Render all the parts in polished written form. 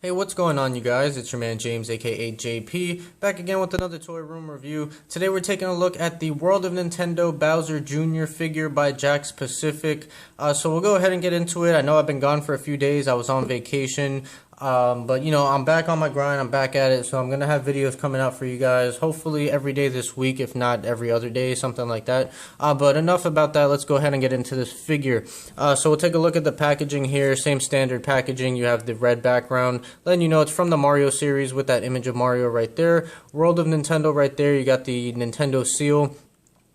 Hey, what's going on, you guys? It's your man James, aka JP, back again with another Toy Room review. Today we're taking a look at the World of Nintendo Bowser Jr. figure by Jakks Pacific. So we'll go ahead and get into it. I know I've been gone for a few days. I was on vacation. But you know, I'm back on my grind, I'm back at it, so I'm gonna have videos coming out for you guys, hopefully every day this week, if not every other day, something like that. But enough about that, let's go ahead and get into this figure. So we'll take a look at the packaging here, same standard packaging. You have the red background, letting you know it's from the Mario series with that image of Mario right there. World of Nintendo right there, you got the Nintendo seal.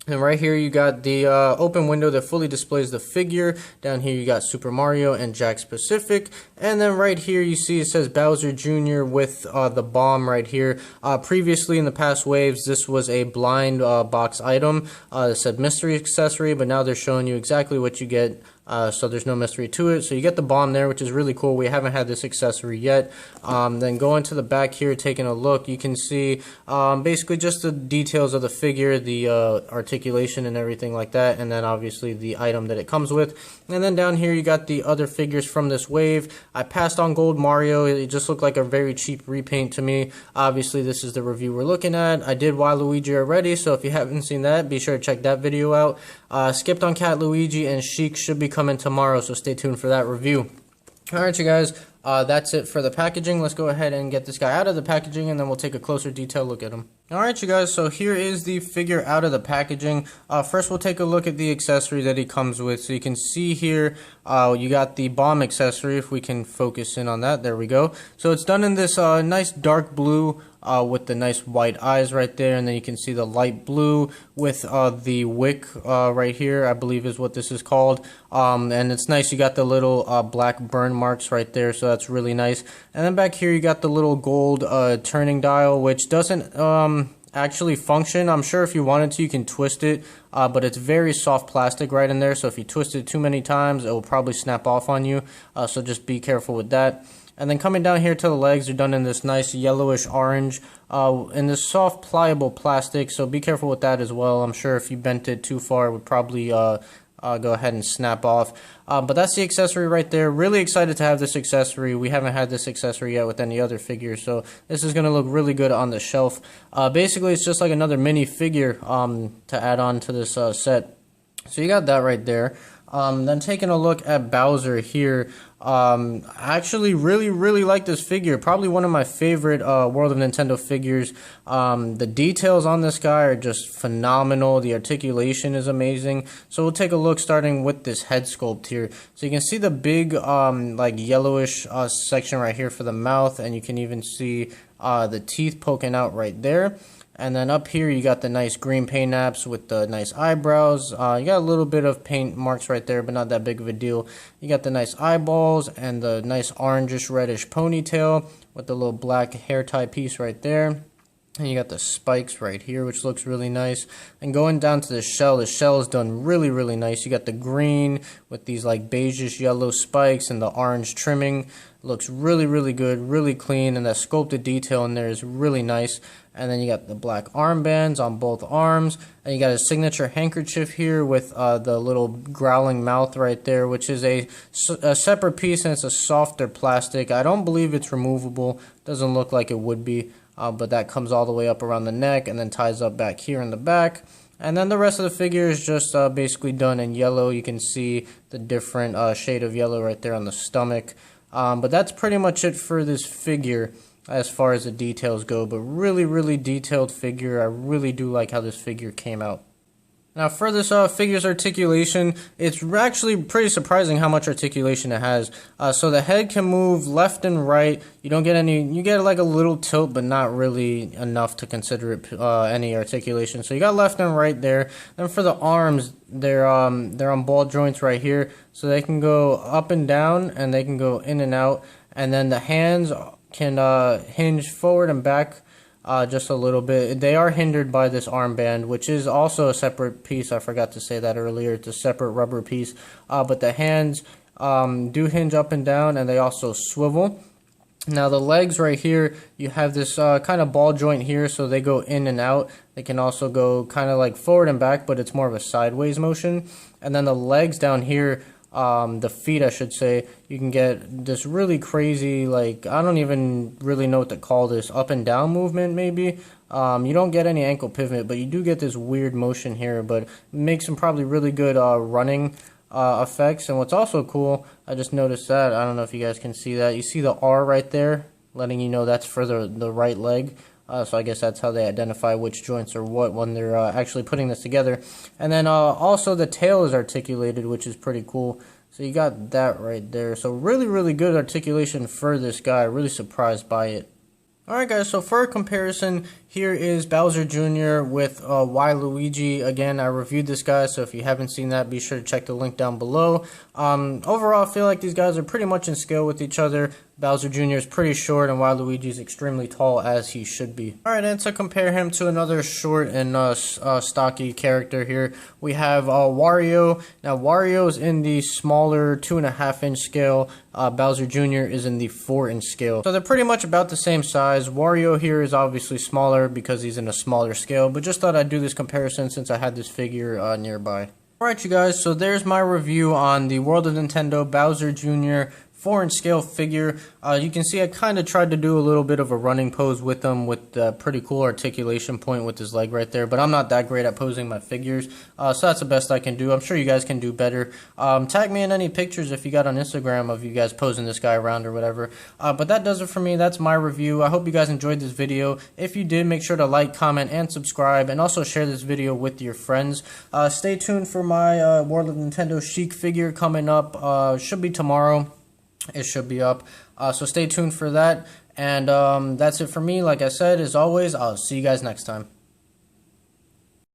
And right here you got the open window that fully displays the figure. Down here you got Super Mario and Jakks Pacific. And then right here you see it says Bowser Jr. with the bomb right here. Previously in the past waves this was a blind box item. It said mystery accessory, but now they're showing you exactly what you get. So there's no mystery to it. So you get the bomb there, which is really cool. We haven't had this accessory yet. Then going to the back here, taking a look, you can see basically just the details of the figure, the articulation and everything like that, and then obviously the item that it comes with. And then down here you got the other figures from this wave. I passed on Gold Mario. It just looked like a very cheap repaint to me. Obviously this is the review we're looking at. I did Waluigi already, so if you haven't seen that, be sure to check that video out. Skipped on Cat Luigi, and Sheik should be coming tomorrow, so stay tuned for that review. Alright, you guys, that's it for the packaging. Let's go ahead and get this guy out of the packaging, and then we'll take a closer detailed look at him. Alright, you guys, so here is the figure out of the packaging. First we'll take a look at the accessory that he comes with. So you can see here you got the bomb accessory, if we can focus in on that. There we go. So it's done in this nice dark blue with the nice white eyes right there, and then you can see the light blue with the wick right here, I believe is what this is called. And it's nice, you got the little black burn marks right there, so that's really nice. And then back here you got the little gold turning dial, which doesn't actually function. I'm sure if you wanted to you can twist it, but it's very soft plastic right in there, so if you twist it too many times it will probably snap off on you, so just be careful with that. And then coming down here to the legs, they're done in this nice yellowish orange in this soft pliable plastic, so be careful with that as well. I'm sure if you bent it too far it would probably go ahead and snap off. But that's the accessory right there. Really excited to have this accessory. We haven't had this accessory yet with any other figure, so this is going to look really good on the shelf. Basically it's just like another mini figure to add on to this set. So you got that right there. Then taking a look at Bowser here, I actually really like this figure. Probably one of my favorite World of Nintendo figures. The details on this guy are just phenomenal. The articulation is amazing. So we'll take a look starting with this head sculpt here. So you can see the big like yellowish section right here for the mouth, and you can even see the teeth poking out right there. And then up here you got the nice green paint apps with the nice eyebrows. You got a little bit of paint marks right there, but not that big of a deal. You got the nice eyeballs and the nice orangish reddish ponytail with the little black hair tie piece right there. And you got the spikes right here, which looks really nice. And going down to the shell is done really nice. You got the green with these like beigeish yellow spikes and the orange trimming. Looks really good, really clean, and that sculpted detail in there is really nice. And then you got the black armbands on both arms, and you got a signature handkerchief here with the little growling mouth right there, which is a separate piece, and it's a softer plastic. I don't believe it's removable. Doesn't look like it would be, but that comes all the way up around the neck and then ties up back here in the back. And then the rest of the figure is just basically done in yellow. You can see the different shade of yellow right there on the stomach. But that's pretty much it for this figure as far as the details go, but really detailed figure. I really do like how this figure came out. Now for this figure's articulation, it's actually pretty surprising how much articulation it has. So the head can move left and right. You don't get any, you get like a little tilt, but not really enough to consider it any articulation. So you got left and right there. Then for the arms, they're on ball joints right here, so they can go up and down, and they can go in and out. And then the hands can hinge forward and back just a little bit. They are hindered by this armband, which is also a separate piece. I forgot to say that earlier. It's a separate rubber piece. But the hands do hinge up and down, and they also swivel. Now the legs right here, you have this kind of ball joint here, so they go in and out. They can also go kind of like forward and back, but it's more of a sideways motion. And then the legs down here the feet, I should say, you can get this really crazy, like, I don't even really know what to call this, up and down movement maybe. You don't get any ankle pivot, but you do get this weird motion here, but makes some probably really good running effects. And what's also cool, I just noticed that, I don't know if you guys can see that, you see the R right there, letting you know that's for the right leg. So I guess that's how they identify which joints are what when they're actually putting this together. And then also the tail is articulated, which is pretty cool. So you got that right there. So really, really good articulation for this guy. Really surprised by it. Alright guys, so for a comparison, here is Bowser Jr. with Waluigi. Again, I reviewed this guy, so if you haven't seen that, be sure to check the link down below. Overall, I feel like these guys are pretty much in scale with each other. Bowser Jr. is pretty short, and Waluigi is extremely tall, as he should be. Alright, and to compare him to another short and stocky character here, we have Wario. Now, Wario is in the smaller 2.5-inch scale. Bowser Jr. is in the 4-inch scale. So they're pretty much about the same size. Wario here is obviously smaller because he's in a smaller scale, but just thought I'd do this comparison since I had this figure nearby. Alright you guys, so there's my review on the World of Nintendo Bowser Jr. 4-inch scale figure. You can see I kind of tried to do a little bit of a running pose with him with a pretty cool articulation point with his leg right there, but I'm not that great at posing my figures, so that's the best I can do. I'm sure you guys can do better. Tag me in any pictures if you got on Instagram of you guys posing this guy around or whatever. But that does it for me. That's my review. I hope you guys enjoyed this video. If you did, make sure to like, comment, and subscribe, and also share this video with your friends. Stay tuned for my World of Nintendo Chic figure coming up. Should be tomorrow. It should be up, so stay tuned for that, and that's it for me. Like I said, as always, I'll see you guys next time.